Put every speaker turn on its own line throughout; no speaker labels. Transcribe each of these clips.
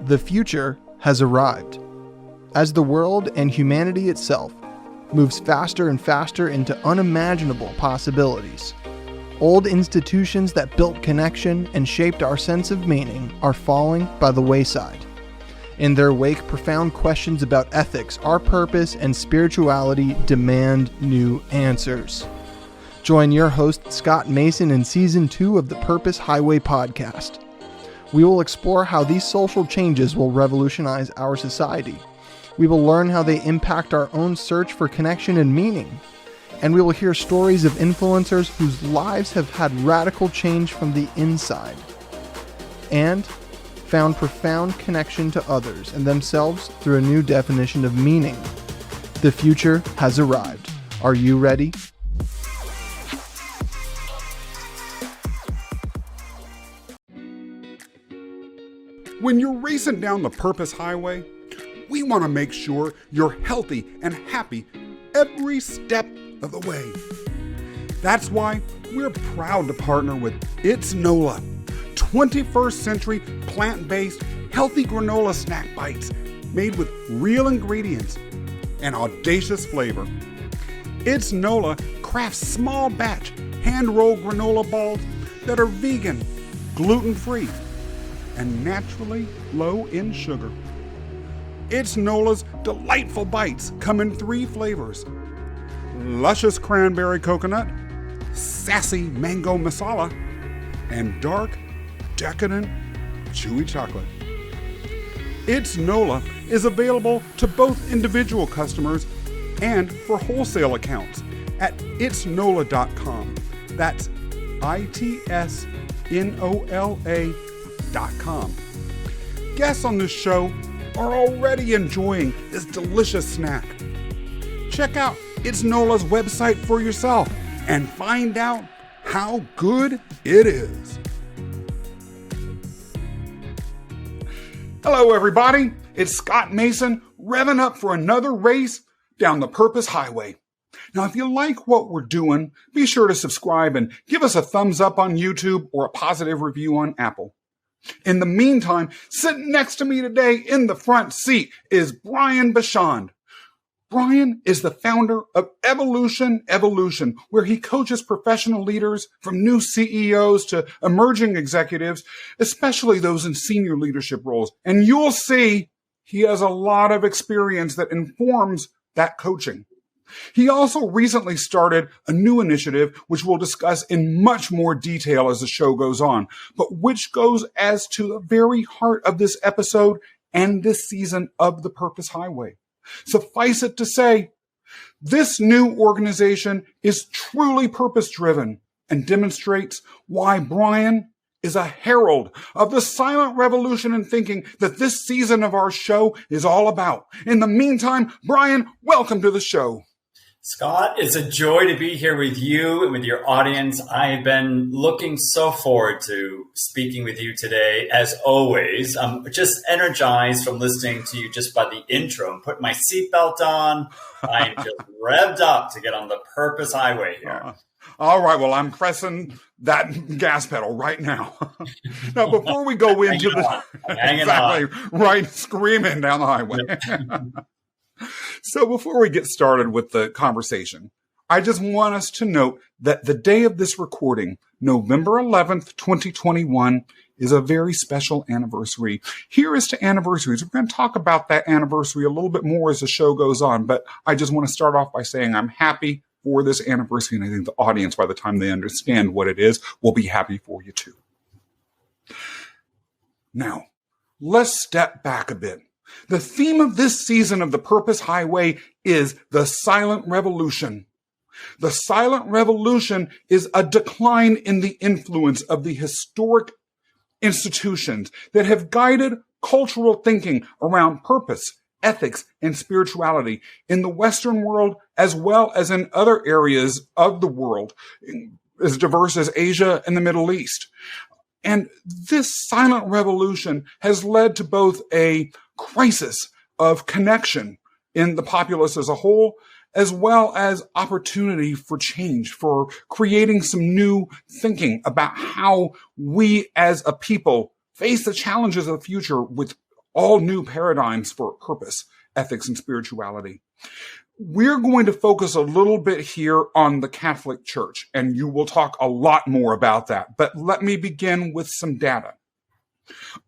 The future has arrived. As the world and humanity itself moves faster and faster into unimaginable possibilities, old institutions that built connection and shaped our sense of meaning are falling by the wayside. In their wake, profound questions about ethics, our purpose, and spirituality demand new answers. Join your host, Scott Mason, in Season 2 of the Purpose Highway podcast. We will explore how these social changes will revolutionize our society. We will learn how they impact our own search for connection and meaning. And we will hear stories of influencers whose lives have had radical change from the inside and found profound connection to others and themselves through a new definition of meaning. The future has arrived. Are you ready?
When you're racing down the Purpose Highway, we want to make sure you're healthy and happy every step of the way. That's why we're proud to partner with It's NOLA, 21st century plant-based healthy granola snack bites made with real ingredients and audacious flavor. It's NOLA crafts small batch hand-rolled granola balls that are vegan, gluten-free, and naturally low in sugar. It's NOLA's delightful bites come in 3 flavors: luscious cranberry coconut, sassy mango masala, and dark, decadent, chewy chocolate. It's NOLA is available to both individual customers and for wholesale accounts at itsnola.com. That's ITSNOLA.com. Guests on this show are already enjoying this delicious snack. Check out It's NOLA's website for yourself and find out how good it is. Hello, everybody. It's Scott Mason revving up for another race down the Purpose Highway. Now, if you like what we're doing, be sure to subscribe and give us a thumbs up on YouTube or a positive review on Apple. In the meantime, sitting next to me today in the front seat is Brian Bachand. Brian is the founder of Evolution, where he coaches professional leaders from new CEOs to emerging executives, especially those in senior leadership roles. And you'll see he has a lot of experience that informs that coaching. He also recently started a new initiative, which we'll discuss in much more detail as the show goes on, but which goes as to the very heart of this episode and this season of the Purpose Highway. Suffice it to say, this new organization is truly purpose-driven and demonstrates why Brian is a herald of the silent revolution in thinking that this season of our show is all about. In the meantime, Brian, welcome to the show.
Scott, it's a joy to be here with you and with your audience. I've been looking so forward to speaking with you today. As always, I'm just energized from listening to you just by the intro. I'm putting my seatbelt on. I'm just revved up to get on the Purpose Highway here.
All right. Well, I'm pressing that gas pedal right now. Now, before we go into screaming down the highway. So before we get started with the conversation, I just want us to note that the day of this recording, November 11th, 2021, is a very special anniversary. Here is to anniversaries. We're going to talk about that anniversary a little bit more as the show goes on, but I just want to start off by saying I'm happy for this anniversary, and I think the audience, by the time they understand what it is, will be happy for you too. Now, let's step back a bit. The theme of this season of the Purpose Highway is the silent revolution. The silent revolution is a decline in the influence of the historic institutions that have guided cultural thinking around purpose, ethics, and spirituality in the Western world as well as in other areas of the world, as diverse as Asia and the Middle East. And this silent revolution has led to both a crisis of connection in the populace as a whole, as well as opportunity for change, for creating some new thinking about how we as a people face the challenges of the future with all new paradigms for purpose, ethics, and spirituality. We're going to focus a little bit here on the Catholic Church, and you will talk a lot more about that. But let me begin with some data.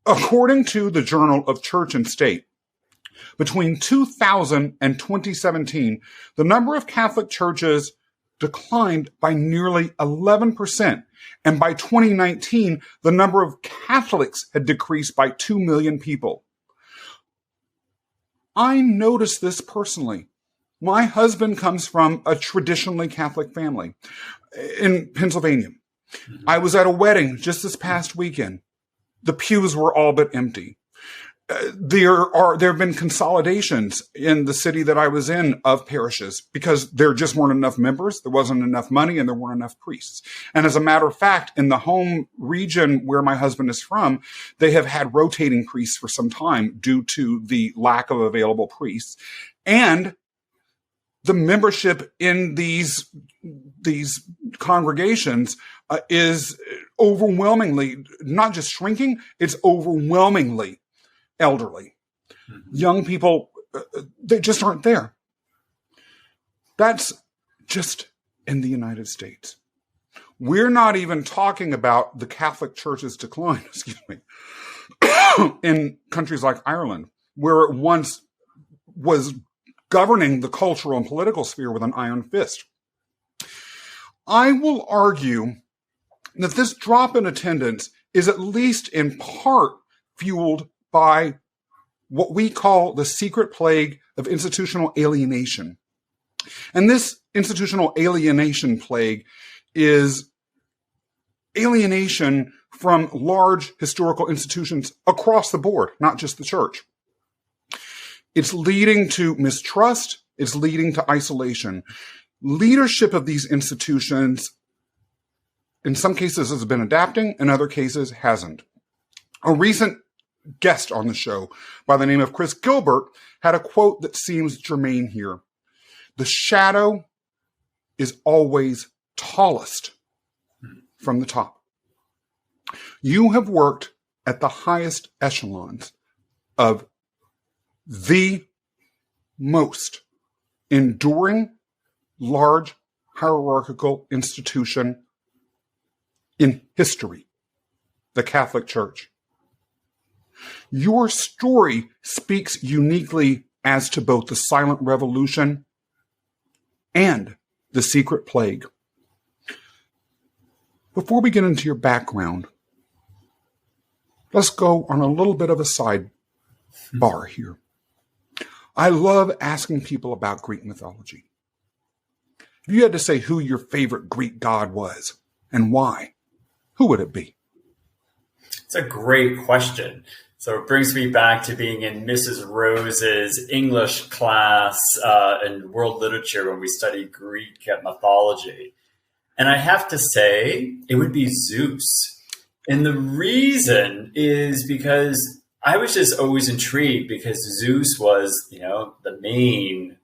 According to the Journal of Church and State, between 2000 and 2017, the number of Catholic churches declined by nearly 11%. And by 2019, the number of Catholics had decreased by 2 million people. I noticed this personally. My husband comes from a traditionally Catholic family in Pennsylvania. I was at a wedding just this past weekend. The pews were all but empty. There have been consolidations in the city that I was in of parishes because there just weren't enough members, there wasn't enough money, and there weren't enough priests. And as a matter of fact, in the home region where my husband is from, they have had rotating priests for some time due to the lack of available priests. And the membership in these congregations is overwhelmingly not just shrinking, it's overwhelmingly elderly. Young people, they just aren't there. That's just in the United States. We're not even talking about the Catholic Church's decline, in countries like Ireland, where it once was governing the cultural and political sphere with an iron fist. I will argue that this drop in attendance is at least in part fueled by what we call the secret plague of institutional alienation. And this institutional alienation plague is alienation from large historical institutions across the board, not just the church. It's leading to mistrust. It's leading to isolation. Leadership of these institutions, in some cases, has been adapting, in other cases, hasn't. A recent guest on the show by the name of Chris Gilbert had a quote that seems germane here. The shadow is always tallest from the top. You have worked at the highest echelons of the most enduring, large, hierarchical institution in history, the Catholic Church. Your story speaks uniquely as to both the silent revolution and the secret plague. Before we get into your background, let's go on a little bit of a sidebar here. I love asking people about Greek mythology. If you had to say who your favorite Greek god was and why, who would it be?
It's a great question. So it brings me back to being in Mrs. Rose's English class in world literature when we studied Greek mythology. And I have to say, it would be Zeus. And the reason is because I was just always intrigued because Zeus was, the main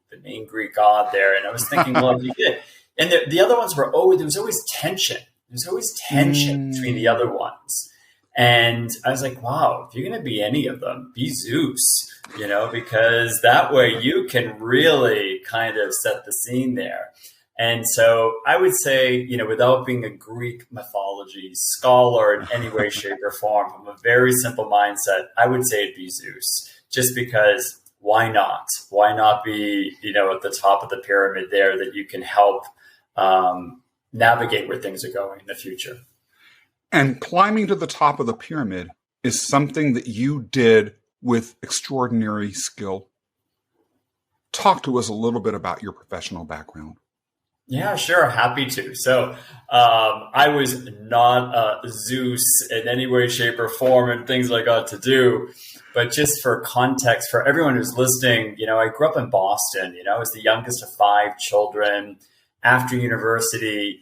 Greek god there. And I was thinking, well, if you did. And the other ones there was always tension. There's always tension between the other ones. And I was like, wow, if you're going to be any of them, be Zeus, because that way you can really kind of set the scene there. And so I would say, without being a Greek mythology scholar in any way, shape, or form, from a very simple mindset, I would say it'd be Zeus, just because why not? Why not be, at the top of the pyramid there that you can help navigate where things are going in the future?
And climbing to the top of the pyramid is something that you did with extraordinary skill. Talk to us a little bit about your professional background.
Yeah, sure. Happy to. So I was not Zeus in any way, shape, or form and things I got to do. But just for context, for everyone who's listening, I grew up in Boston. I was the youngest of 5 children. After university,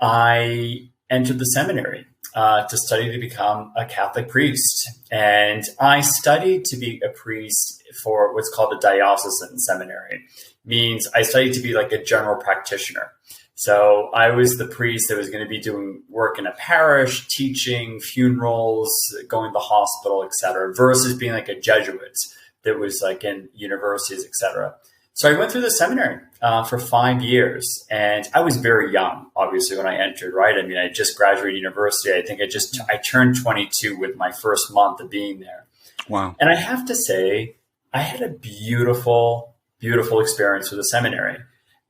I entered the seminary to study to become a Catholic priest. And I studied to be a priest for what's called a diocesan seminary. Means I studied to be like a general practitioner. So I was the priest that was going to be doing work in a parish, teaching, funerals, going to the hospital, etc., versus being like a Jesuit that was like in universities, etc. So I went through the seminary for 5 years, and I was very young, obviously, when I entered, right? I mean, I just graduated university. I think I turned 22 with my first month of being there.
Wow.
And I have to say, I had a beautiful, beautiful experience with the seminary.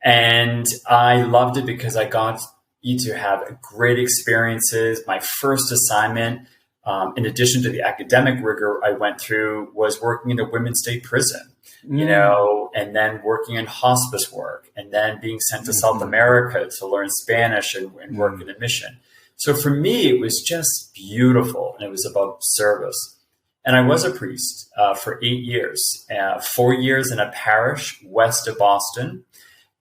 And I loved it because I got to have great experiences. My first assignment, in addition to the academic rigor I went through, was working in a women's state prison, and then working in hospice work, and then being sent to South America to learn Spanish and work in a mission. So for me, it was just beautiful, and it was about service. And I was a priest for 8 years, 4 years in a parish west of Boston.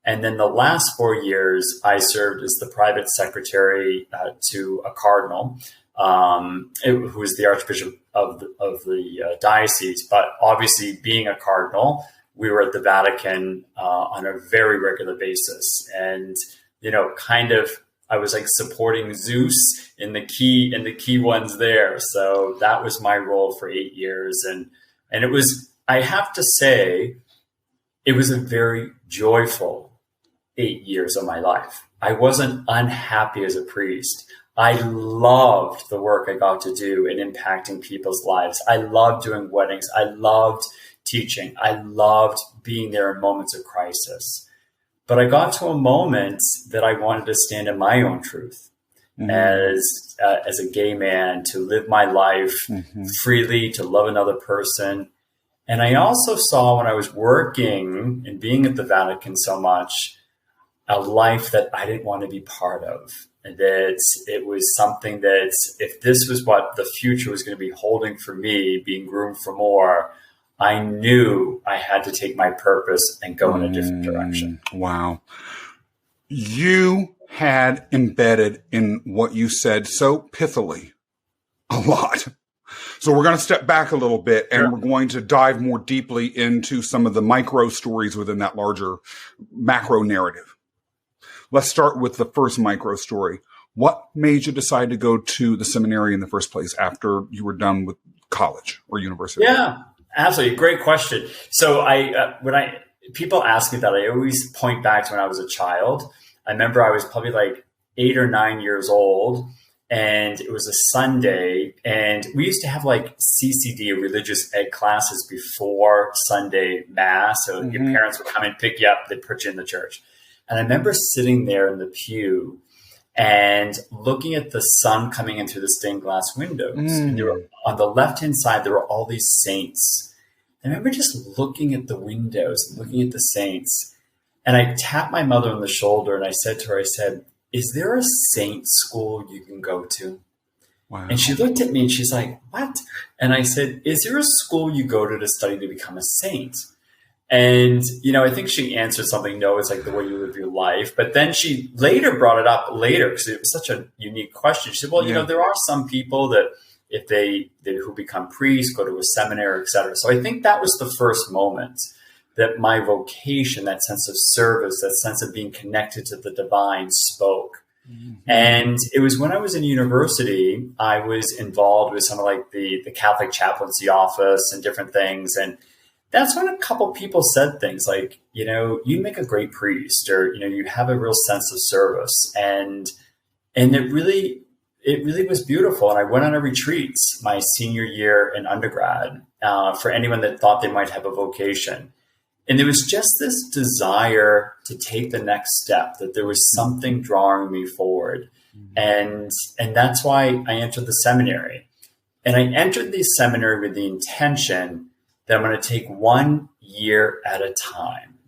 And then the last 4 years, I served as the private secretary to a cardinal, who was the Archbishop of the diocese. But obviously, being a cardinal, we were at the Vatican on a very regular basis. And, I was like supporting Zeus in the key ones there. So that was my role for 8 years. And it was, I have to say, it was a very joyful 8 years of my life. I wasn't unhappy as a priest. I loved the work I got to do in impacting people's lives. I loved doing weddings. I loved teaching. I loved being there in moments of crisis. But I got to a moment that I wanted to stand in my own truth as a gay man, to live my life freely, to love another person. And I also saw, when I was working and being at the Vatican so much, a life that I didn't want to be part of. And that it was something that, if this was what the future was going to be holding for me, being groomed for more, I knew I had to take my purpose and go in a different direction.
Wow. You had embedded in what you said so pithily a lot. So we're going to step back a little bit, and we're going to dive more deeply into some of the micro stories within that larger macro narrative. Let's start with the first micro story. What made you decide to go to the seminary in the first place after you were done with college or university?
Yeah, absolutely. Great question. So when people ask me that, I always point back to when I was a child. I remember I was probably like 8 or 9 years old, and it was a Sunday, and we used to have like CCD, religious ed classes, before Sunday mass. So your parents would come and pick you up, they'd put you in the church. And I remember sitting there in the pew and looking at the sun coming in through the stained glass windows. And there were, on the left-hand side, there were all these saints. I remember just looking at the windows, looking at the saints. And I tapped my mother on the shoulder, and I said to her, is there a saint school you can go to? Wow. And she looked at me and she's like, what? And I said, is there a school you go to study to become a saint? And, I think she answered something, no, it's like the way you live your life. But then she later brought it up because it was such a unique question. She said, well, there are some people that if they who become priests, go to a seminary, et cetera. So I think that was the first moment that my vocation, that sense of service, that sense of being connected to the divine, spoke. And it was when I was in university, I was involved with some of like the Catholic chaplaincy office and different things. And that's when a couple people said things like, you make a great priest, or, you have a real sense of service. And it really was beautiful. And I went on a retreat my senior year in undergrad for anyone that thought they might have a vocation. And there was just this desire to take the next step, that there was something drawing me forward. And that's why I entered the seminary. And I entered the seminary with the intention that I'm going to take 1 year at a time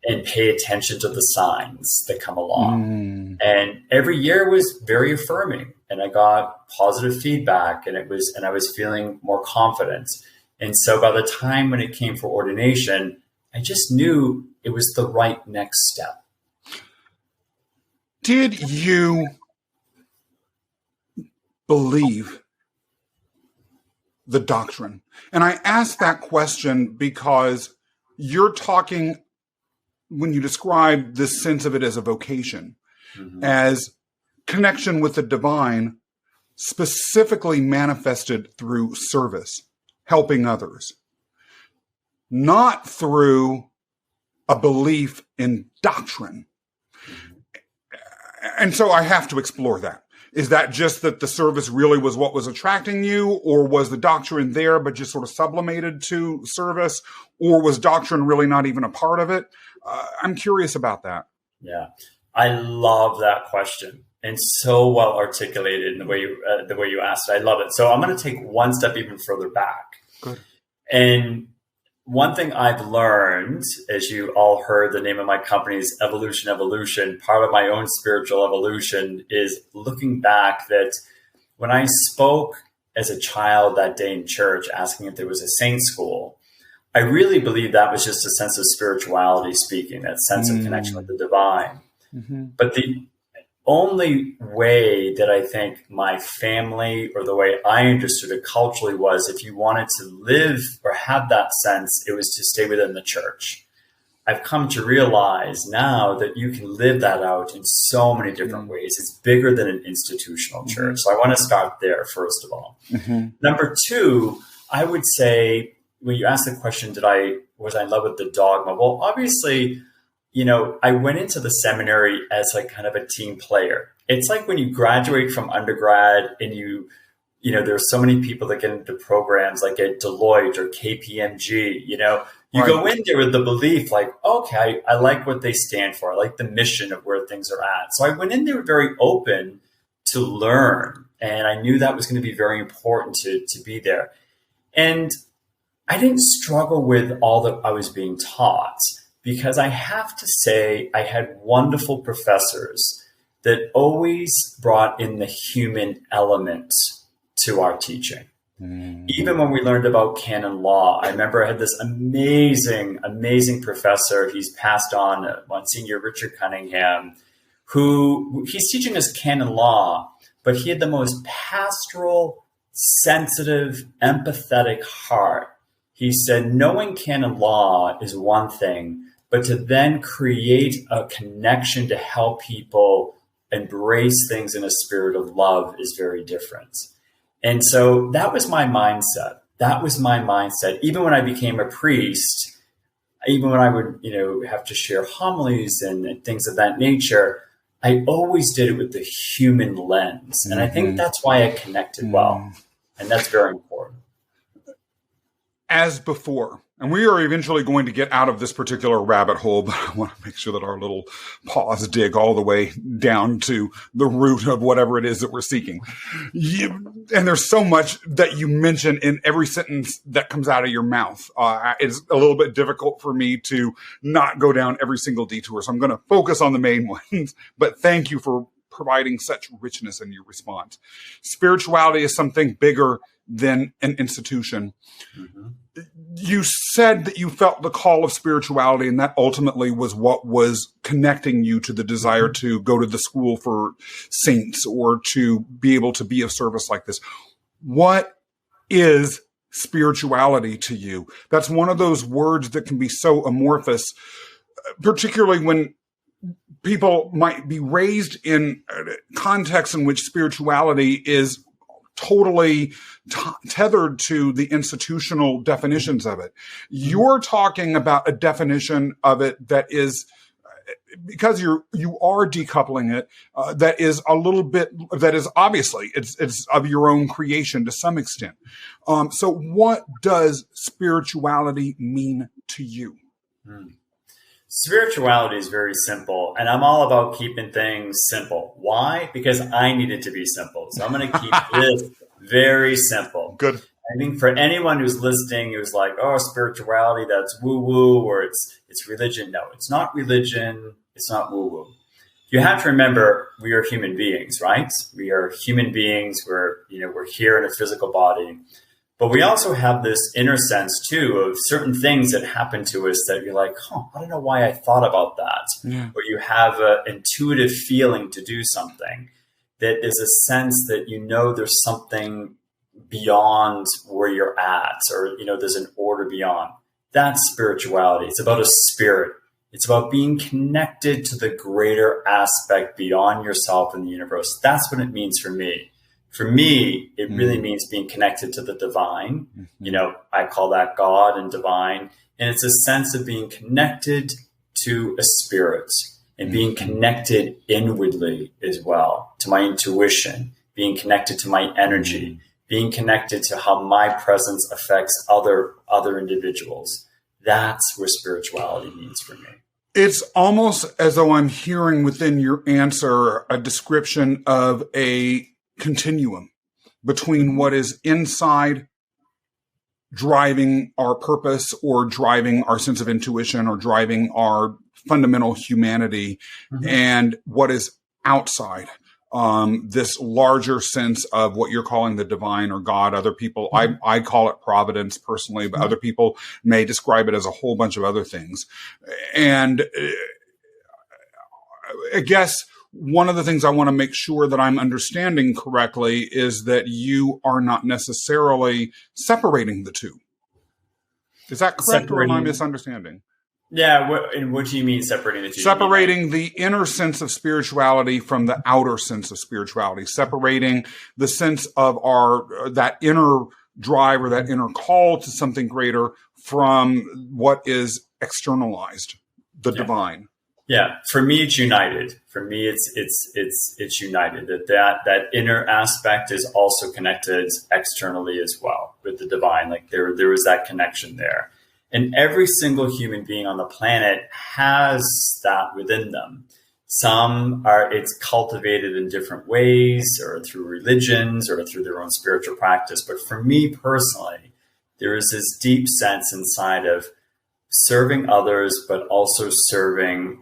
and pay attention to the signs that come along. And every year was very affirming, and I got positive feedback, and I was feeling more confident. And so by the time when it came for ordination, I just knew it was the right next step.
Did you believe the doctrine? And I ask that question because you're talking when you describe this sense of it as a vocation, as connection with the divine, specifically manifested through service, helping others, not through a belief in doctrine. And so I have to explore that. Is that just that the service really was what was attracting you, or was the doctrine there but just sort of sublimated to service, or was doctrine really not even a part of it? I'm curious about that.
Yeah, I love that question, and so well articulated in the way you asked it. I love it. So I'm going to take one step even further back.
Good.
And one thing I've learned, as you all heard, the name of my company is Evolution. Part of my own spiritual evolution is looking back that when I spoke as a child that day in church, asking if there was a saint school, I really believe that was just a sense of spirituality speaking, that sense of connection with the divine. But the only way that I think my family or the way I understood it culturally was if you wanted to live or have that sense, it was to stay within the church. I've come to realize now that you can live that out in so many different ways. It's bigger than an institutional church. So I want to start there, first of all. Number two, I would say, when you asked the question, was I in love with the dogma? Well, obviously, I went into the seminary as like kind of a team player. It's like when you graduate from undergrad and there's so many people that get into programs like at Deloitte or KPMG, you go in there with the belief like, okay, I like what they stand for. I like the mission of where things are at. So I went in there very open to learn. And I knew that was going to be very important to be there. And I didn't struggle with all that I was being taught, because I have to say I had wonderful professors that always brought in the human element to our teaching. Even when we learned about canon law, I remember I had this amazing professor. He's passed on, Monsignor Richard Cunningham, who he's teaching us canon law, but he had the most pastoral, sensitive, empathetic heart. He said, knowing canon law is one thing, but to then create a connection to help people embrace things in a spirit of love is very different. And so that was my mindset. Even when I became a priest, even when I would, have to share homilies and things of that nature, I always did it with the human lens. And I think that's why I connected well. And that's very important.
As before, and we are eventually going to get out of this particular rabbit hole, but I want to make sure that our little paws dig all the way down to the root of whatever it is that we're seeking. And there's so much that you mention in every sentence that comes out of your mouth. It's a little bit difficult for me to not go down every single detour. So I'm going to focus on the main ones, but thank you for providing such richness in your response. Spirituality is something bigger than an institution. You said that you felt the call of spirituality, and that ultimately was what was connecting you to the desire to go to the school for saints or to be able to be of service like this. What is spirituality to you? That's one of those words that can be so amorphous, particularly when people might be raised in contexts in which spirituality is totally tethered to the institutional definitions of it. You're talking about a definition of it that is, because you are decoupling it, that is a little bit, that is obviously it's of your own creation to some extent. So what does spirituality mean to you?
Spirituality is very simple, and I'm all about keeping things simple. Why? Because I need it to be simple. So I'm going to keep this very simple.
Good.
I think for anyone who's listening who's like, oh, spirituality, that's woo-woo, or it's religion. No, it's not religion. It's not woo-woo. You have to remember, we are human beings, right? We are human beings. We're here in a physical body. But we also have this inner sense, too, of certain things that happen to us that you're like, I don't know why I thought about that. Yeah. Or you have an intuitive feeling to do something. That is a sense that there's something beyond where you're at, or, there's an order beyond. That's spirituality. It's about a spirit. It's about being connected to the greater aspect beyond yourself in the universe. That's what it means for me. For me, it really means being connected to the divine. I call that God and divine. And it's a sense of being connected to a spirit and being connected inwardly as well, to my intuition, being connected to my energy, being connected to how my presence affects other individuals. That's where spirituality means for me.
It's almost as though I'm hearing within your answer a description of a continuum between what is inside driving our purpose or driving our sense of intuition or driving our fundamental humanity and what is outside. This larger sense of what you're calling the divine or God. Other people, I call it providence personally, but other people may describe it as a whole bunch of other things. And I guess one of the things I want to make sure that I'm understanding correctly is that you are not necessarily separating the two. Is that correct, or am I misunderstanding?
Yeah, what do you mean separating the two?
Separating the inner sense of spirituality from the outer sense of spirituality. Separating the sense of that inner drive or that inner call to something greater from what is externalized, the divine.
Yeah, for me, it's united. For me, it's united. That inner aspect is also connected externally as well with the divine. Like there is that connection there. And every single human being on the planet has that within them. It's cultivated in different ways or through religions or through their own spiritual practice. But for me personally, there is this deep sense inside of serving others, but also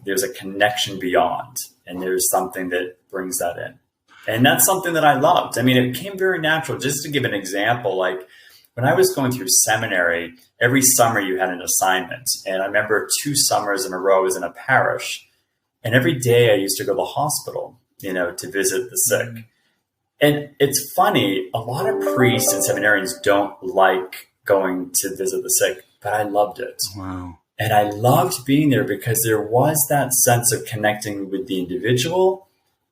there's a connection beyond. And there's something that brings that in. And that's something that I loved. I mean, it came very natural. Just to give an example, like, when I was going through seminary, every summer you had an assignment. And I remember 2 summers in a row I was in a parish. And every day I used to go to the hospital, to visit the sick. And it's funny, a lot of priests and seminarians don't like going to visit the sick, but I loved it.
Wow.
And I loved being there because there was that sense of connecting with the individual.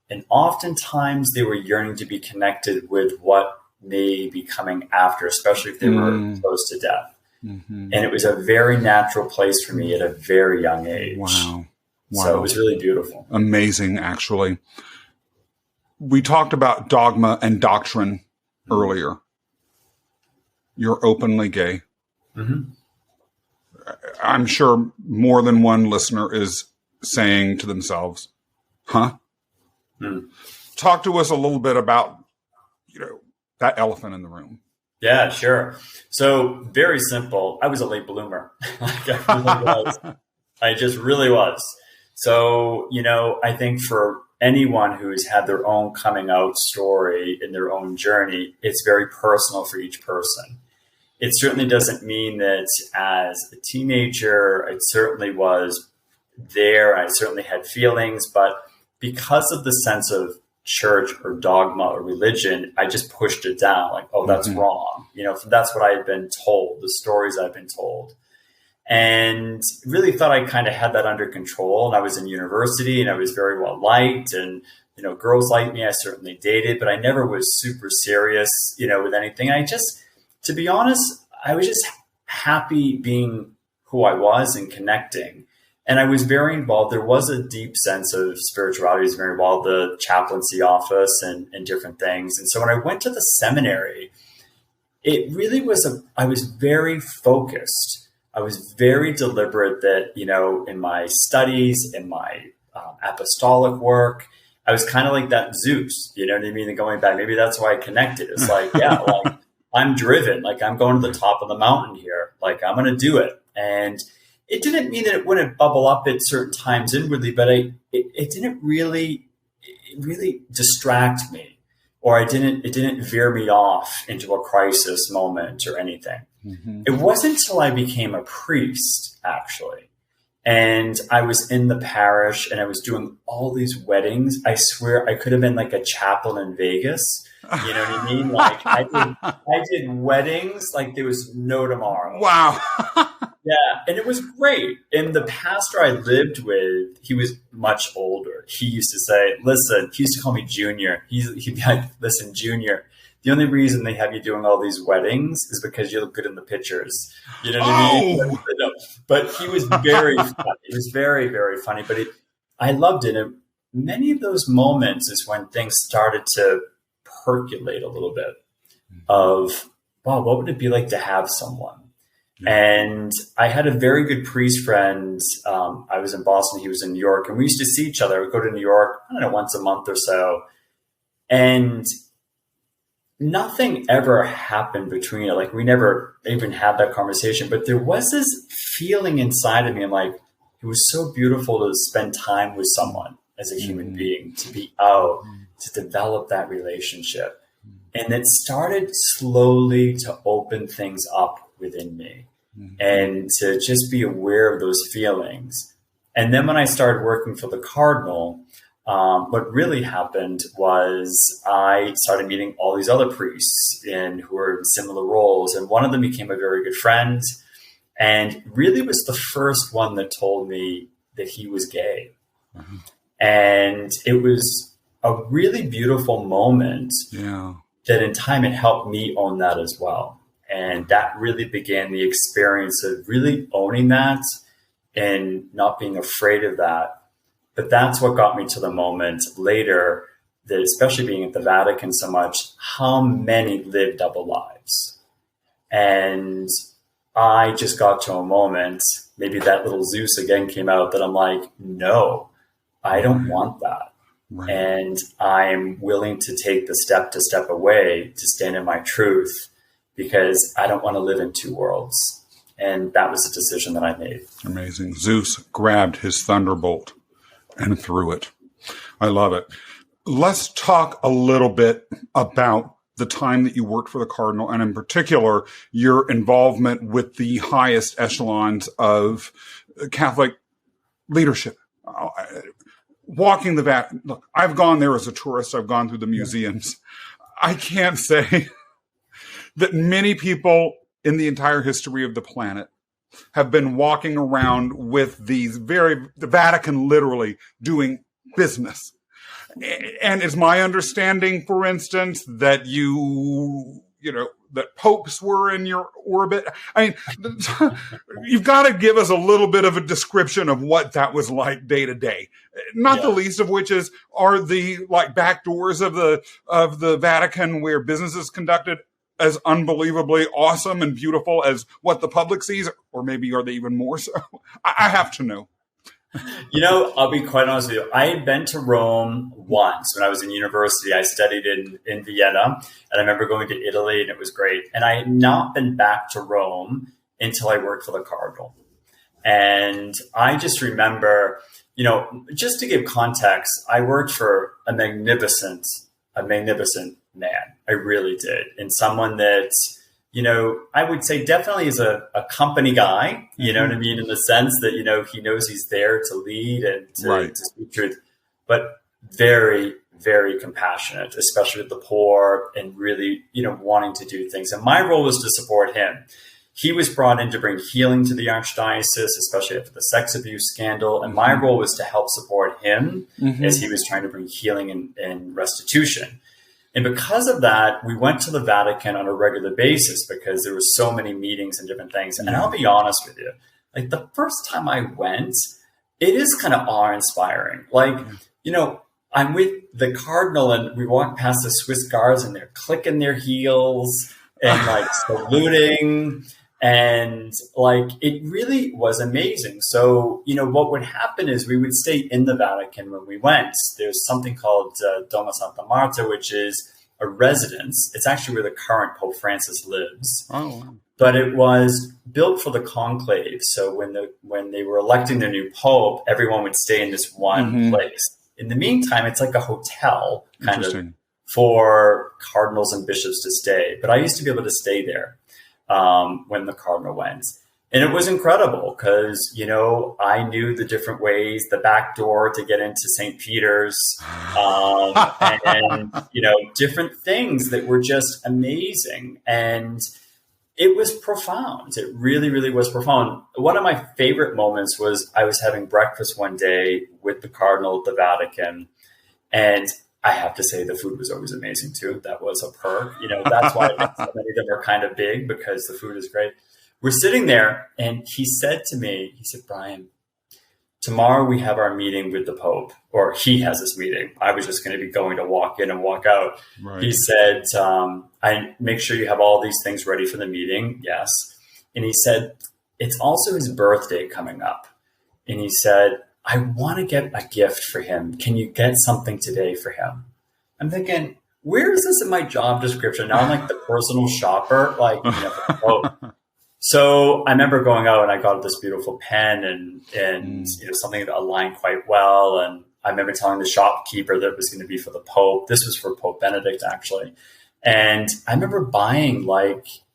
And oftentimes they were yearning to be connected with what may be coming after, especially if they were close to death. And it was a very natural place for me at a very young age.
Wow.
So it was really beautiful.
Amazing, actually. We talked about dogma and doctrine earlier. You're openly gay. I'm sure more than one listener is saying to themselves, huh? Talk to us a little bit about, that elephant in the room.
Yeah, sure. So very simple. I was a late bloomer. I really was. I just really was. So, I think for anyone who's had their own coming out story in their own journey, it's very personal for each person. It certainly doesn't mean that as a teenager, it certainly was there. I certainly had feelings, but because of the sense of church or dogma or religion, I just pushed it down like, oh, that's wrong. That's what I had been told, the stories I've been told. And really thought I kind of had that under control. And I was in university and I was very well liked and, girls liked me. I certainly dated, but I never was super serious, with anything. To be honest, I was just happy being who I was and connecting. And I was very involved. There was a deep sense of spirituality. I was very involved, the chaplaincy office and different things. And so when I went to the seminary, it really was I was very focused. I was very deliberate that, in my studies, in my apostolic work, I was kind of like that Zeus, you know what I mean? And going back, maybe that's why I connected. It's like, yeah, like I'm driven, like I'm going to the top of the mountain here. Like I'm going to do it. And it didn't mean that it wouldn't bubble up at certain times inwardly, but it didn't really distract me, or it didn't veer me off into a crisis moment or anything. It wasn't until I became a priest, actually, and I was in the parish and I was doing all these weddings. I swear I could have been like a chaplain in Vegas. You know what I mean? Like I did weddings like there was no tomorrow.
Wow.
Yeah, and it was great. And the pastor I lived with, he was much older. He used to say, listen, he used to call me Junior. He'd be like, listen, Junior, the only reason they have you doing all these weddings is because you look good in the pictures. You know what I mean? But he was very funny. It was very, very funny. But I loved it. And many of those moments is when things started to percolate a little bit of, wow, what would it be like to have someone? And I had a very good priest friend. I was in Boston. He was in New York. And we used to see each other. We'd go to New York, I don't know, once a month or so. And nothing ever happened between it. Like, we never even had that conversation. But there was this feeling inside of me. I'm like, it was so beautiful to spend time with someone as a human being, to be out, to develop that relationship. And it started slowly to open things up within me. And to just be aware of those feelings. And then when I started working for the Cardinal, what really happened was I started meeting all these other priests who were in similar roles. And one of them became a very good friend, and really was the first one that told me that he was gay. And it was a really beautiful moment that in time it helped me own that as well. And that really began the experience of really owning that and not being afraid of that. But that's what got me to the moment later that, especially being at the Vatican so much, how many live double lives. And I just got to a moment, maybe that little Zeus again came out, that I'm like, no, I don't want that. Right. And I'm willing to take the step to step away, to stand in my truth, because I don't want to live in two worlds. And that was the decision that I made.
Amazing. Zeus grabbed his thunderbolt and threw it. I love it. Let's talk a little bit about the time that you worked for the Cardinal, and in particular, your involvement with the highest echelons of Catholic leadership. Walking the Vatican. Look, I've gone there as a tourist. I've gone through the museums. I can't say that many people in the entire history of the planet have been walking around with the Vatican literally doing business. And it's my understanding, for instance, that that popes were in your orbit. I mean, you've got to give us a little bit of a description of what that was like day to day. Not the least of which are the back doors of the Vatican, where business is conducted, as unbelievably awesome and beautiful as what the public sees, or maybe are they even more so? I have to know.
I'll be quite honest with you. I had been to Rome once when I was in university. I studied in Vienna, and I remember going to Italy, and it was great. And I had not been back to Rome until I worked for the Cardinal. And I just remember, just to give context, I worked for a magnificent man. I really did. And someone that, I would say definitely is a company guy, you know what I mean? In the sense that, he knows he's there to lead and to speak truth, but very, very compassionate, especially with the poor, and really, wanting to do things. And my role was to support him. He was brought in to bring healing to the archdiocese, especially after the sex abuse scandal. And my role was to help support him as he was trying to bring healing and restitution. And because of that, we went to the Vatican on a regular basis because there were so many meetings and different things. And I'll be honest with you, the first time I went, it is kind of awe-inspiring. I'm with the Cardinal, and we walk past the Swiss guards, and they're clicking their heels and saluting. And it really was amazing. So, what would happen is we would stay in the Vatican when we went. There's something called Doma Santa Marta, which is a residence. It's actually where the current Pope Francis lives. Oh, wow. But it was built for the conclave. So when they were electing their new Pope, everyone would stay in this one place. In the meantime, it's like a hotel kind of for cardinals and bishops to stay. But I used to be able to stay there when the Cardinal went. And it was incredible because, I knew the different ways, the back door to get into St. Peter's, and different things that were just amazing. And it was profound. It really, really was profound. One of my favorite moments was I was having breakfast one day with the Cardinal at the Vatican, and I have to say the food was always amazing too. That was a perk. That's why so many of them are kind of big, because the food is great. We're sitting there, and he said to me, Brian, tomorrow we have our meeting with the Pope, or he has this meeting. I was just going to be going to walk in and walk out. Right. He said, I make sure you have all these things ready for the meeting. Yes. And he said, it's also his birthday coming up. And he said, I want to get a gift for him. Can you get something today for him? I'm thinking, where is this in my job description? Now I'm like the personal shopper, for the Pope. So I remember going out and I got this beautiful pen and something that aligned quite well. And I remember telling the shopkeeper that it was going to be for the Pope. This was for Pope Benedict, actually. And I remember buying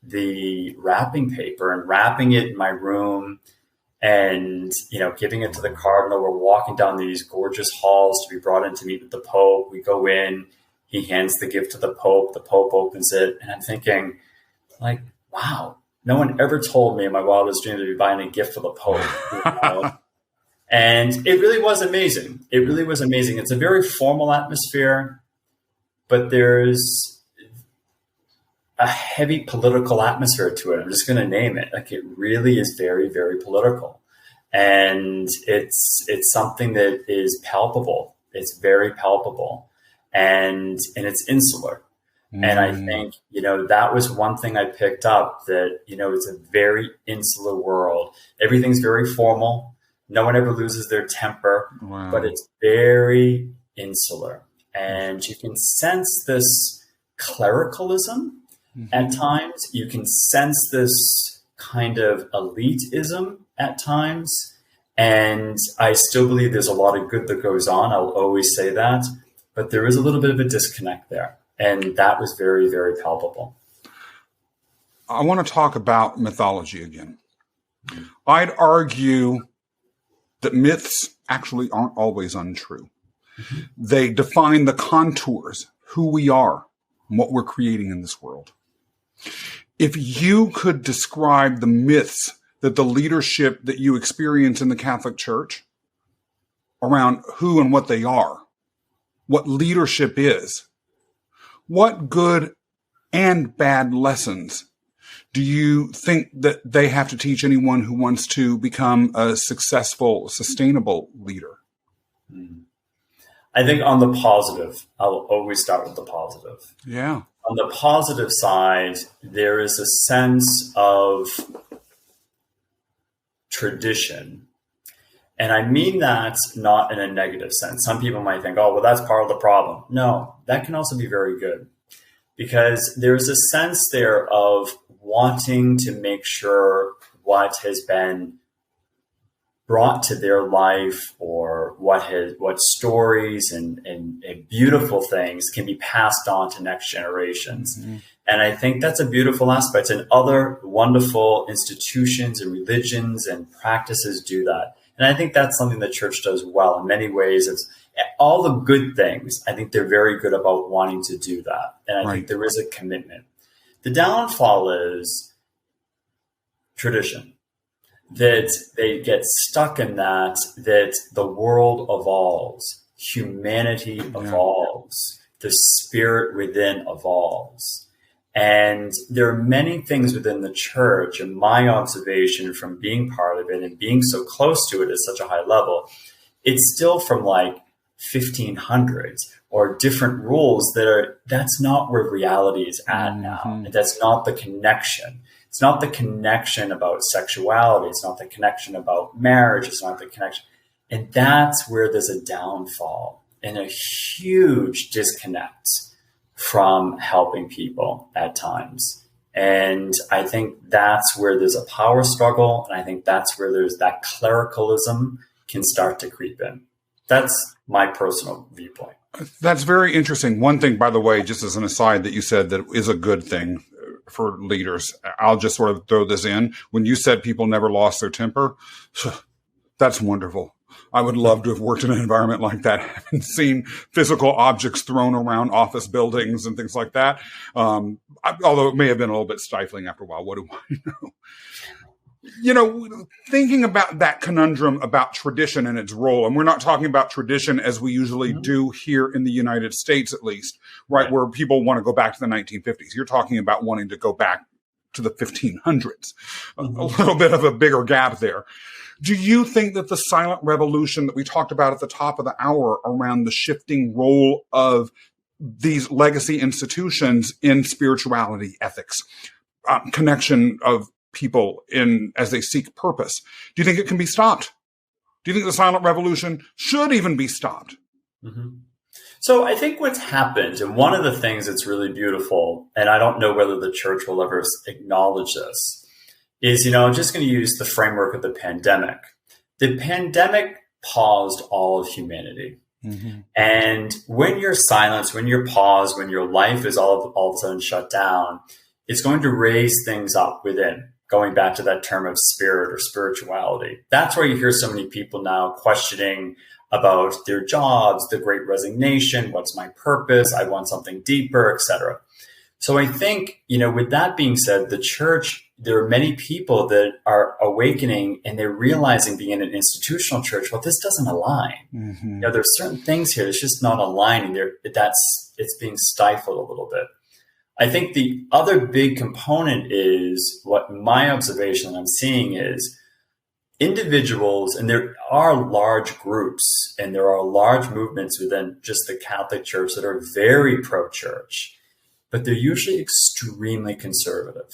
the wrapping paper and wrapping it in my room and, giving it to the Cardinal. We're walking down these gorgeous halls to be brought in to meet with the Pope. We go in, he hands the gift to the Pope opens it. And I'm thinking wow. No one ever told me in my wildest dreams to be buying a gift for the Pope. And it really was amazing. It really was amazing. It's a very formal atmosphere, but there's a heavy political atmosphere to it. I'm just going to name it. It really is very, very political. And it's something that is palpable. It's very palpable. And it's insular. And I think, that was one thing I picked up, that, it's a very insular world. Everything's very formal. No one ever loses their temper, but it's very insular. And you can sense this clericalism at times. You can sense this kind of elitism at times. And I still believe there's a lot of good that goes on. I'll always say that. But there is a little bit of a disconnect there. And that was very, very palpable.
I want to talk about mythology again. I'd argue that myths actually aren't always untrue. Mm-hmm. They define the contours, who we are, and what we're creating in this world. If you could describe the myths that the leadership that you experience in the Catholic Church around who and what they are, what leadership is, what good and bad lessons do you think that they have to teach anyone who wants to become a successful, sustainable leader?
I think on the positive, I'll always start with the positive.
Yeah.
On the positive side, there is a sense of tradition. And I mean that not in a negative sense. Some people might think, oh, well, that's part of the problem. No, that can also be very good, because there's a sense there of wanting to make sure what has been brought to their life, or what stories and beautiful things can be passed on to next generations. Mm-hmm. And I think that's a beautiful aspect. And other wonderful institutions and religions and practices do that. And I think that's something the church does well in many ways. It's all the good things. I think they're very good about wanting to do that. And I think there is a commitment. The downfall is tradition, that they get stuck in that the world evolves, humanity evolves, the spirit within evolves. And there are many things within the church, and my observation from being part of it and being so close to it at such a high level, it's still from 1500s or different rules that's not where reality is at now. And that's not the connection. It's not the connection about sexuality. It's not the connection about marriage. It's not the connection. And that's where there's a downfall and a huge disconnect from helping people at times. And I think that's where there's a power struggle. And I think that's where there's that clericalism can start to creep in. That's my personal viewpoint.
That's very interesting. One thing, by the way, just as an aside, that you said that is a good thing for leaders. I'll just sort of throw this in. When you said people never lost their temper, that's wonderful. I would love to have worked in an environment like that and seen physical objects thrown around office buildings and things like that. Although it may have been a little bit stifling after a while. What do I know? Thinking about that conundrum about tradition and its role, and we're not talking about tradition as we usually do here in the United States, at least, right? Where people want to go back to the 1950s. You're talking about wanting to go back to the 1500s, a little bit of a bigger gap there. Do you think that the silent revolution that we talked about at the top of the hour around the shifting role of these legacy institutions in spirituality, ethics, connection of people as they seek purpose, do you think it can be stopped? Do you think the silent revolution should even be stopped?
So I think what's happened, and one of the things that's really beautiful, and I don't know whether the church will ever acknowledge this, is, I'm just going to use the framework of the pandemic. The pandemic paused all of humanity. And when you're silenced, when you're paused, when your life is all of a sudden shut down, it's going to raise things up within. Going back to that term of spirit or spirituality. That's why you hear so many people now questioning about their jobs, the great resignation, what's my purpose, I want something deeper, etc. So I think, with that being said, the church, there are many people that are awakening and they're realizing being in an institutional church, well, this doesn't align. There's certain things here that's just not aligning. It's being stifled a little bit. I think the other big component is what my observation that I'm seeing is individuals, and there are large groups and there are large movements within just the Catholic Church that are very pro-church, but they're usually extremely conservative.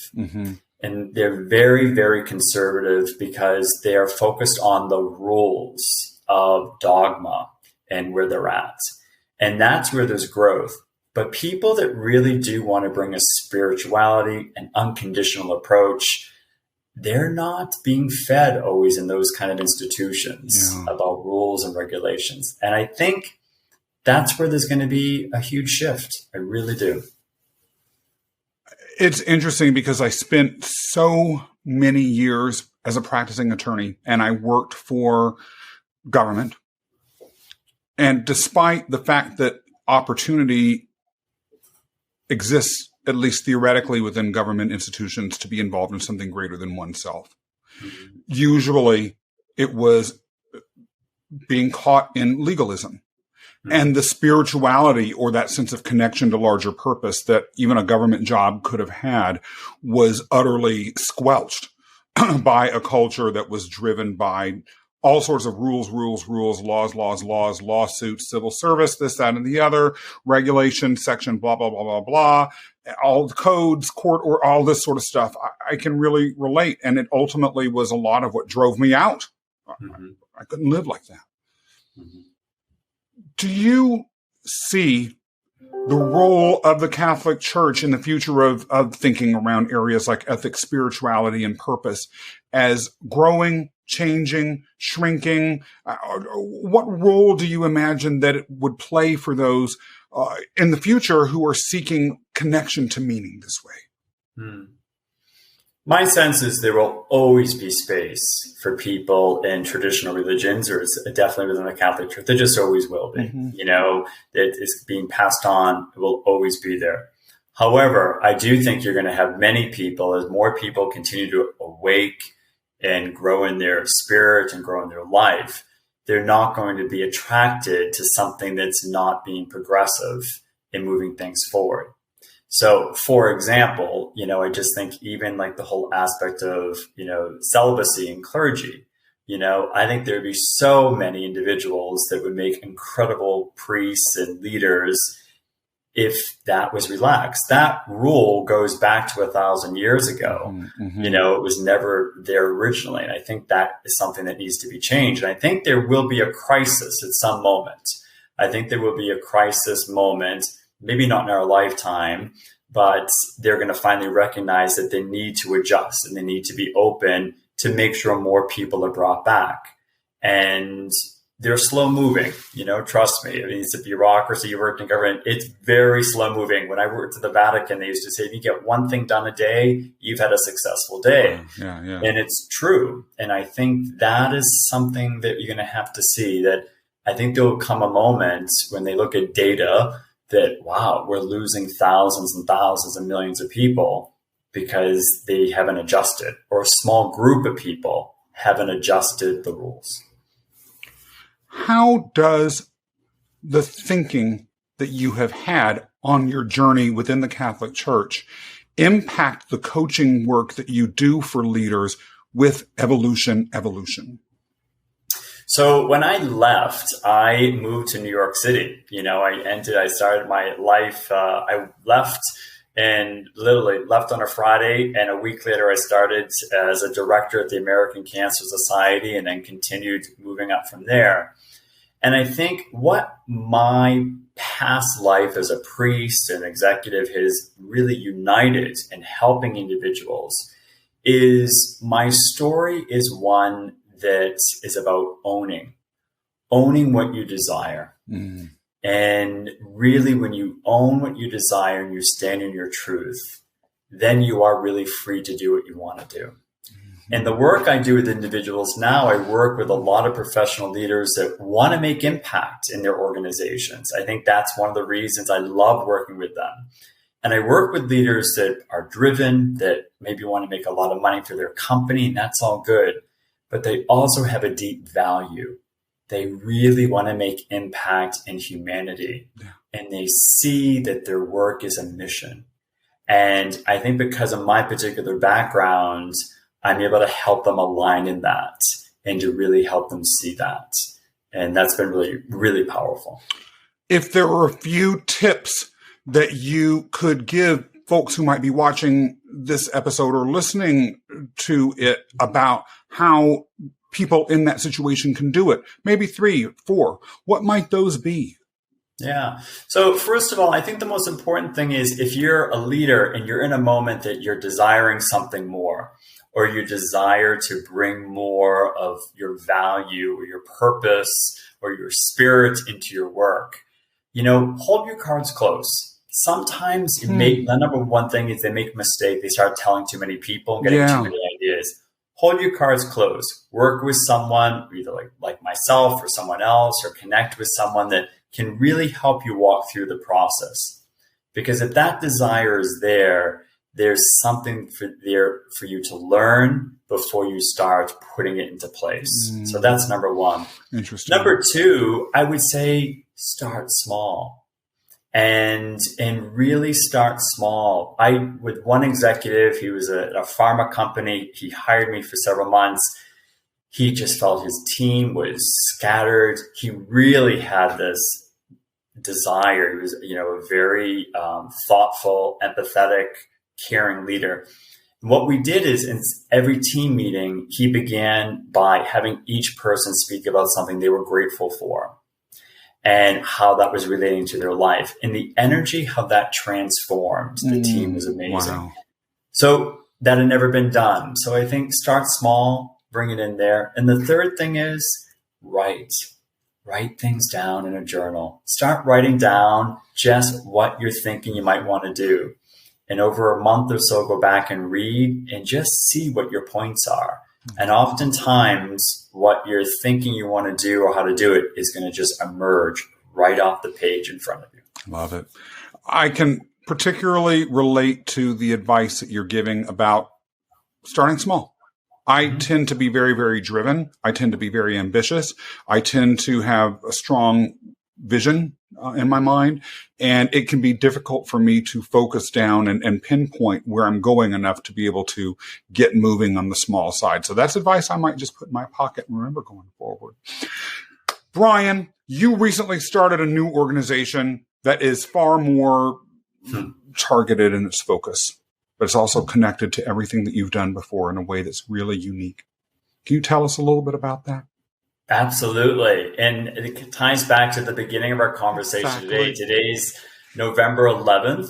And they're very, very conservative because they are focused on the rules of dogma and where they're at. And that's where there's growth. But people that really do want to bring a spirituality, an unconditional approach, they're not being fed always in those kind of institutions about rules and regulations. And I think that's where there's going to be a huge shift. I really do.
It's interesting because I spent so many years as a practicing attorney and I worked for government. And despite the fact that opportunity exists, at least theoretically, within government institutions to be involved in something greater than oneself. Usually it was being caught in legalism and the spirituality or that sense of connection to larger purpose that even a government job could have had was utterly squelched by a culture that was driven by all sorts of rules, laws, lawsuits, civil service, this, that, and the other, regulation, section, blah, blah, blah, blah, blah, all the codes, court, or all this sort of stuff. I can really relate. And it ultimately was a lot of what drove me out. I couldn't live like that. Do you see the role of the Catholic Church in the future of thinking around areas like ethics, spirituality, and purpose as growing, changing, shrinking? What role do you imagine that it would play for those in the future who are seeking connection to meaning this way?
My sense is there will always be space for people in traditional religions, or definitely within the Catholic Church. There just always will be. It is being passed on. It will always be there. However, I do think you're going to have many people, as more people continue to awake and grow in their spirit and grow in their life, they're not going to be attracted to something that's not being progressive in moving things forward. So, for example, I just think even like the whole aspect of, celibacy and clergy, I think there'd be so many individuals that would make incredible priests and leaders if that was relaxed. That rule goes back to 1,000 years ago. It was never there originally. And I think that is something that needs to be changed. And I think there will be a crisis at some moment. I think there will be a crisis moment, maybe not in our lifetime, but they're going to finally recognize that they need to adjust and they need to be open to make sure more people are brought back. And they're slow moving, trust me. I mean, it's a bureaucracy, you work in government. It's very slow moving. When I worked at the Vatican, they used to say, if you get one thing done a day, you've had a successful day.
Yeah, yeah.
And it's true. And I think that is something that you're going to have to see, that I think there will come a moment when they look at data that, wow, we're losing thousands and thousands and millions of people because they haven't adjusted, or a small group of people haven't adjusted the rules.
How does the thinking that you have had on your journey within the Catholic Church impact the coaching work that you do for leaders with evolution?
So when I left, I moved to New York City. I started my life. I left and literally left on a Friday. And a week later, I started as a director at the American Cancer Society, and then continued moving up from there. And I think what my past life as a priest and executive has really united in helping individuals is my story is one that is about owning what you desire. Mm. And really, when you own what you desire and you stand in your truth, then you are really free to do what you want to do. And the work I do with individuals now, I work with a lot of professional leaders that want to make impact in their organizations. I think that's one of the reasons I love working with them. And I work with leaders that are driven, that maybe want to make a lot of money for their company, and that's all good. But they also have a deep value. They really want to make impact in humanity. Yeah. And they see that their work is a mission. And I think because of my particular background, I'm able to help them align in that and to really help them see that. And that's been really, really powerful.
If there were a few tips that you could give folks who might be watching this episode or listening to it about how people in that situation can do it, maybe 3, 4, what might those be?
Yeah. So first of all, I think the most important thing is if you're a leader and you're in a moment that you're desiring something more, or you desire to bring more of your value or your purpose or your spirit into your work, hold your cards close. Sometimes the number one thing is they make a mistake. They start telling too many people and getting too many ideas. Hold your cards close. Work with someone, either like myself or someone else, or connect with someone that can really help you walk through the process. Because if that desire is there, there's something for you to learn before you start putting it into place. So that's number one.
Interesting.
Number two, I would say start small and really start small. With one executive, he was a pharma company. He hired me for several months. He just felt his team was scattered. He really had this desire. He was, a very thoughtful, empathetic, caring leader. And what we did is in every team meeting, he began by having each person speak about something they were grateful for and how that was relating to their life. And the energy, how that transformed the team was amazing.
Wow.
So that had never been done. So I think start small, bring it in there. And the third thing is write things down in a journal. Start writing down just what you're thinking you might want to do. And over a month or so, go back and read and just see what your points are. And oftentimes what you're thinking you want to do or how to do it is going to just emerge right off the page in front of you.
Love it. I can particularly relate to the advice that you're giving about starting small. I tend to be very, very driven. I tend to be very ambitious. I tend to have a strong vision in my mind, and it can be difficult for me to focus down and pinpoint where I'm going enough to be able to get moving on the small side. So that's advice I might just put in my pocket and remember going forward. Brian, you recently started a new organization that is far more targeted in its focus, but it's also connected to everything that you've done before in a way that's really unique. Can you tell us a little bit about that?
Absolutely. And it ties back to the beginning of our conversation today. Today's November 11th.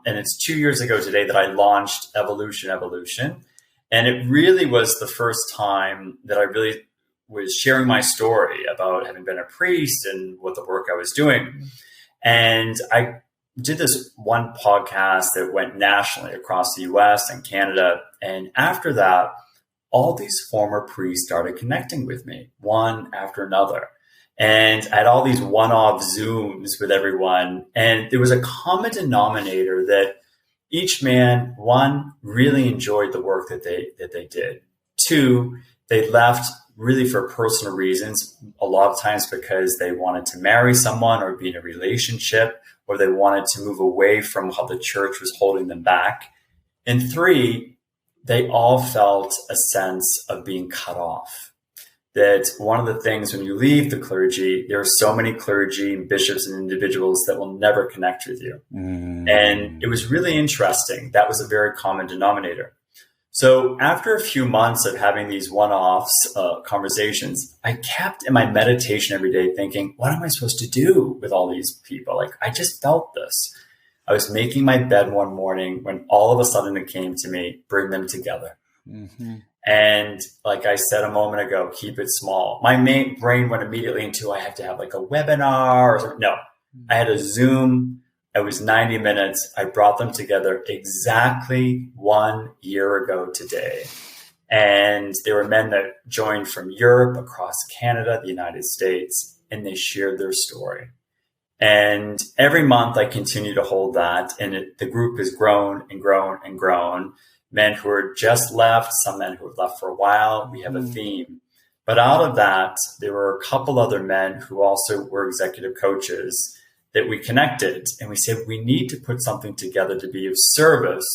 And it's 2 years ago today that I launched Evolution. And it really was the first time that I really was sharing my story about having been a priest and what the work I was doing. And I did this one podcast that went nationally across the US and Canada. And after that, all these former priests started connecting with me, one after another. And I had all these one-off Zooms with everyone. And there was a common denominator that each man, one, really enjoyed the work that they did. Two, they left really for personal reasons, a lot of times because they wanted to marry someone or be in a relationship, or they wanted to move away from how the church was holding them back. And three, they all felt a sense of being cut off. That one of the things when you leave the clergy, there are so many clergy and bishops and individuals that will never connect with you. And it was really interesting. That was a very common denominator. So after a few months of having these one-offs conversations, I kept in my meditation every day thinking, what am I supposed to do with all these people? Like, I just felt this. I was making my bed one morning when all of a sudden it came to me, bring them together. And like I said a moment ago, keep it small. My main brain went immediately into, I have to have like a webinar or something. No, I had a Zoom. It was 90 minutes. I brought them together exactly 1 year ago today. And there were men that joined from Europe, across Canada, the United States, and they shared their story. And every month I continue to hold that. And the group has grown and grown and grown. Men who are just left, some men who have left for a while. We have a theme. But out of that, there were a couple other men who also were executive coaches that we connected. And we said, we need to put something together to be of service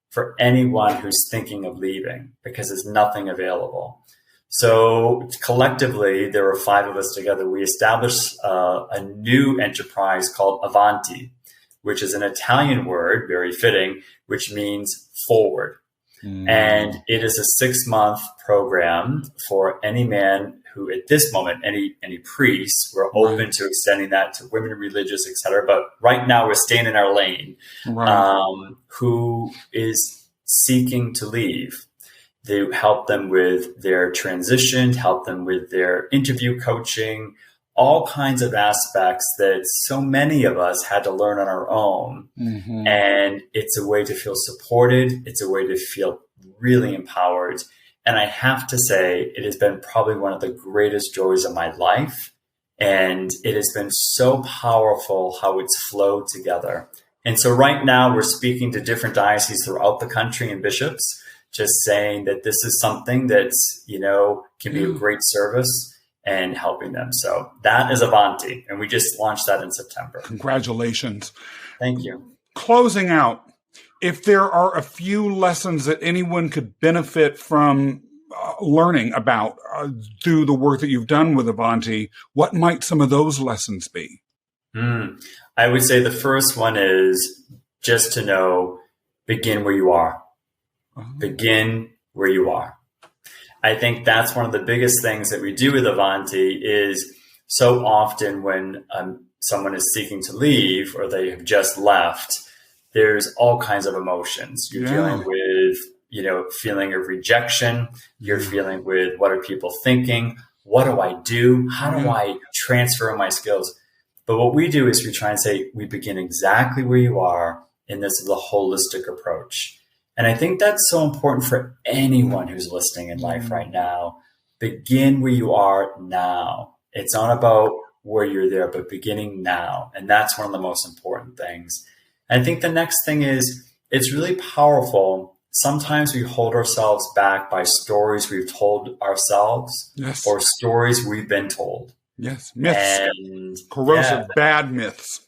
for anyone who's thinking of leaving, because there's nothing available. So collectively, there were 5 of us together. We established a new enterprise called Avanti, which is an Italian word, very fitting, which means forward. And it is a 6-month program for any man who at this moment, any priest, we're open to extending that to women, religious, et cetera. But right now we're staying in our lane, who is seeking to leave. They help them with their transition, help them with their interview coaching, all kinds of aspects that so many of us had to learn on our own. And it's a way to feel supported. It's a way to feel really empowered. And I have to say, it has been probably one of the greatest joys of my life. And it has been so powerful how it's flowed together. And so right now we're speaking to different dioceses throughout the country and bishops, just saying that this is something that's, can be of great service and helping them. So that is Avanti. And we just launched that in September.
Congratulations.
Thank you.
Closing out, if there are a few lessons that anyone could benefit from learning about through the work that you've done with Avanti, what might some of those lessons be?
I would say the first one is just to know, begin where you are. Begin where you are. I think that's one of the biggest things that we do with Avanti is so often when someone is seeking to leave or they have just left, there's all kinds of emotions. You're dealing with, feeling of rejection. You're feeling with what are people thinking? What do I do? How do I transfer my skills? But what we do is we try and say, we begin exactly where you are. And this is a holistic approach. And I think that's so important for anyone who's listening in life right now. Begin where you are now. It's not about where you're there, but beginning now. And that's one of the most important things. And I think the next thing is it's really powerful. Sometimes we hold ourselves back by stories we've told ourselves or stories we've been told.
Yes, myths.
And
corrosive, bad myths.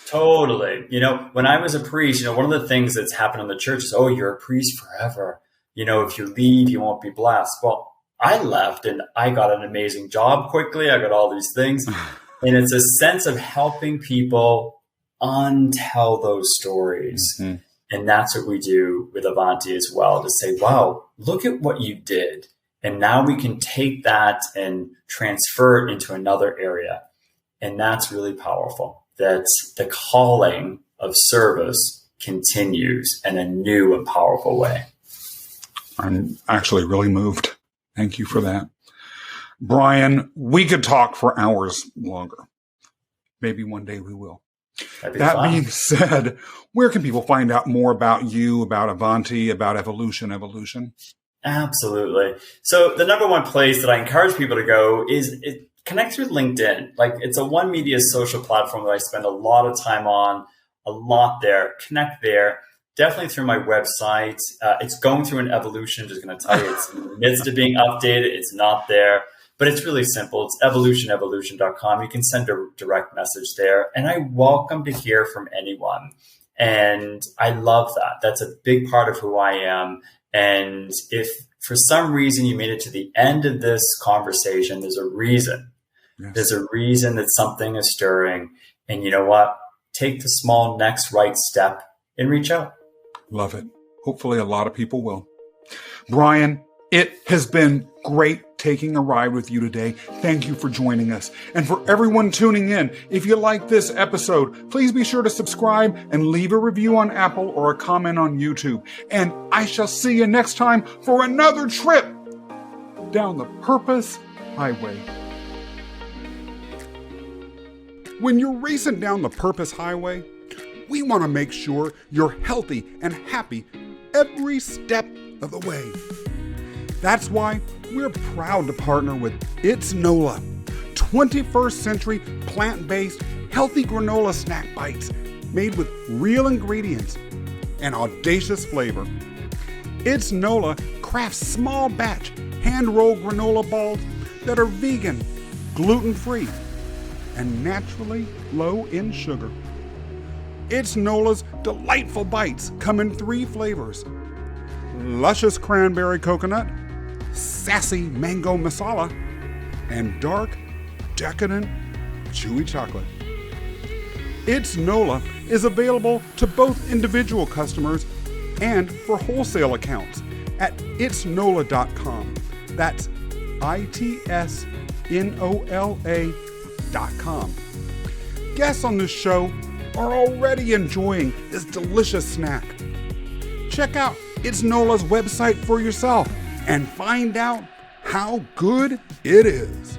Totally. When I was a priest, one of the things that's happened in the church is, oh, you're a priest forever. If you leave, you won't be blessed. Well, I left and I got an amazing job quickly. I got all these things. And it's a sense of helping people untell those stories. And that's what we do with Avanti as well, to say, wow, look at what you did. And now we can take that and transfer it into another area. And that's really powerful. That the calling of service continues in a new and powerful way.
I'm actually really moved. Thank you for that. Brian, we could talk for hours longer. Maybe one day we will. That being said, where can people find out more about you, about Avanti, about evolution?
Absolutely. So the number one place that I encourage people to go is connect with LinkedIn. Like, it's a one media social platform that I spend a lot of time on, a lot there. Connect there. Definitely through my website. It's going through an evolution. Just going to tell you, it's in the midst of being updated. It's not there. But it's really simple. It's evolution.com. You can send a direct message there. And I welcome to hear from anyone. And I love that. That's a big part of who I am. And if for some reason you made it to the end of this conversation, there's a reason. Yes. There's a reason that something is stirring. And you know what? Take the small next right step and reach out.
Love it. Hopefully a lot of people will. Brian, it has been great taking a ride with you today. Thank you for joining us. And for everyone tuning in, if you like this episode, please be sure to subscribe and leave a review on Apple or a comment on YouTube. And I shall see you next time for another trip down the Purpose Highway. When you're racing down the Purpose Highway, we want to make sure you're healthy and happy every step of the way. That's why we're proud to partner with It's NOLA, 21st century plant-based healthy granola snack bites made with real ingredients and audacious flavor. It's NOLA crafts small batch hand-rolled granola balls that are vegan, gluten-free, and naturally low in sugar. It's NOLA's delightful bites come in 3 flavors: luscious cranberry coconut, sassy mango masala, and dark, decadent, chewy chocolate. It's NOLA is available to both individual customers and for wholesale accounts at itsnola.com. That's ITSNOLA.com. Guests on this show are already enjoying this delicious snack. Check out It's NOLA's website for yourself and find out how good it is.